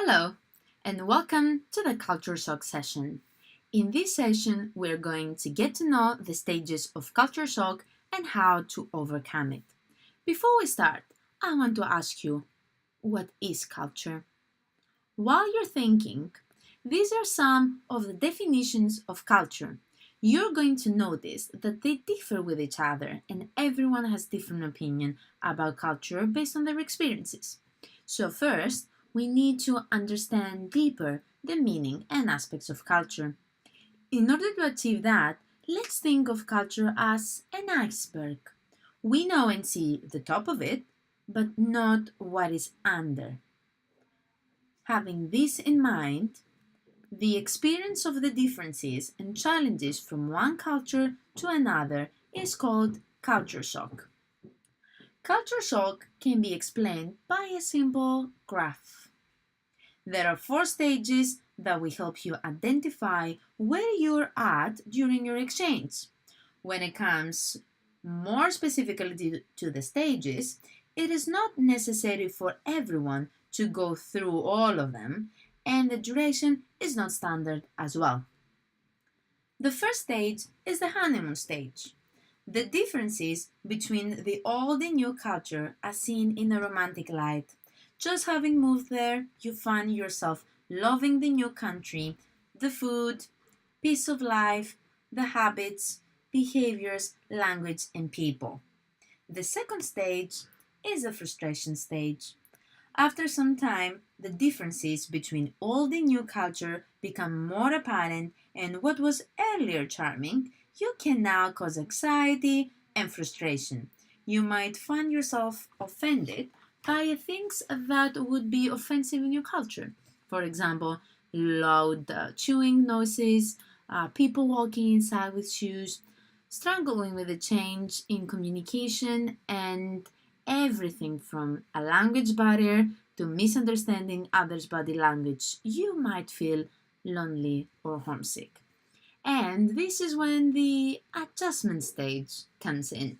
Hello, and welcome to the Culture Shock session. In this session, we're going to get to know the stages of culture shock and how to overcome it. Before we start, I want to ask you, what is culture? While you're thinking, these are some of the definitions of culture. You're going to notice that they differ with each other, and everyone has different opinion about culture based on their experiences. So first, we need to understand deeper the meaning and aspects of culture. In order to achieve that, let's think of culture as an iceberg. We know and see the top of it, but not what is under. Having this in mind, the experience of the differences and challenges from one culture to another is called culture shock. Culture shock can be explained by a simple graph. There are four stages that will help you identify where you're at during your exchange. When it comes more specifically to the stages, it is not necessary for everyone to go through all of them, and the duration is not standard as well. The first stage is the honeymoon stage. The differences between the old and new culture are seen in a romantic light. Just having moved there, you find yourself loving the new country, the food, pace of life, the habits, behaviors, language, and people. The second stage is the frustration stage. After some time, the differences between old and new culture become more apparent, and what was earlier charming, you can now cause anxiety and frustration. You might find yourself offended by things that would be offensive in your culture. For example, loud chewing noises, people walking inside with shoes, struggling with the change in communication, and everything from a language barrier to misunderstanding others' body language. You might feel lonely or homesick. And this is when the adjustment stage comes in.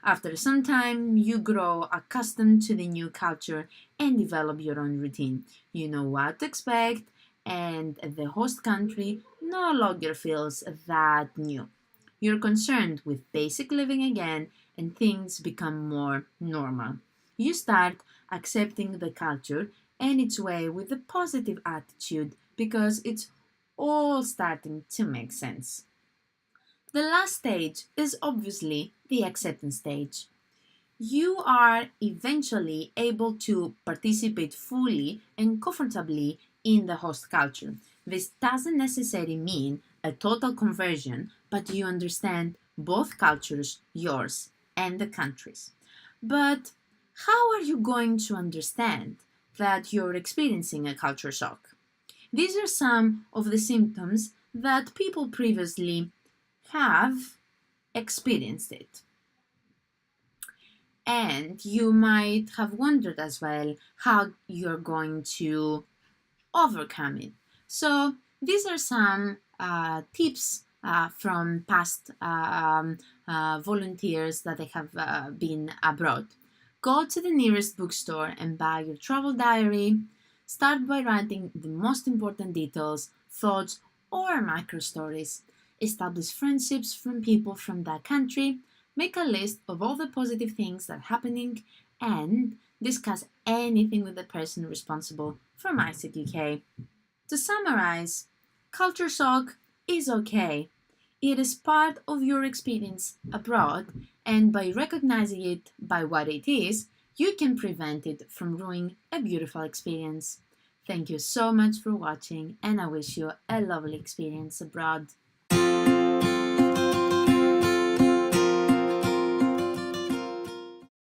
After some time, you grow accustomed to the new culture and develop your own routine. You know what to expect, and the host country no longer feels that new. You're concerned with basic living again, and things become more normal. You start accepting the culture and its way with a positive attitude because it's all starting to make sense. The last stage is obviously the acceptance stage. You are eventually able to participate fully and comfortably in the host culture. This doesn't necessarily mean a total conversion, but you understand both cultures, yours and the country's. But how are you going to understand that you're experiencing a culture shock? These are some of the symptoms that people previously have experienced it. And you might have wondered as well how you're going to overcome it. So, these are some tips from past volunteers that they have been abroad. Go to the nearest bookstore and buy your travel diary. Start by writing the most important details, thoughts, or micro stories. Establish friendships from people from that country. Make a list of all the positive things that are happening and discuss anything with the person responsible from ISET UK. To summarize, culture shock is okay. It is part of your experience abroad, and by recognizing it by what it is, you can prevent it from ruining a beautiful experience. Thank you so much for watching, and I wish you a lovely experience abroad.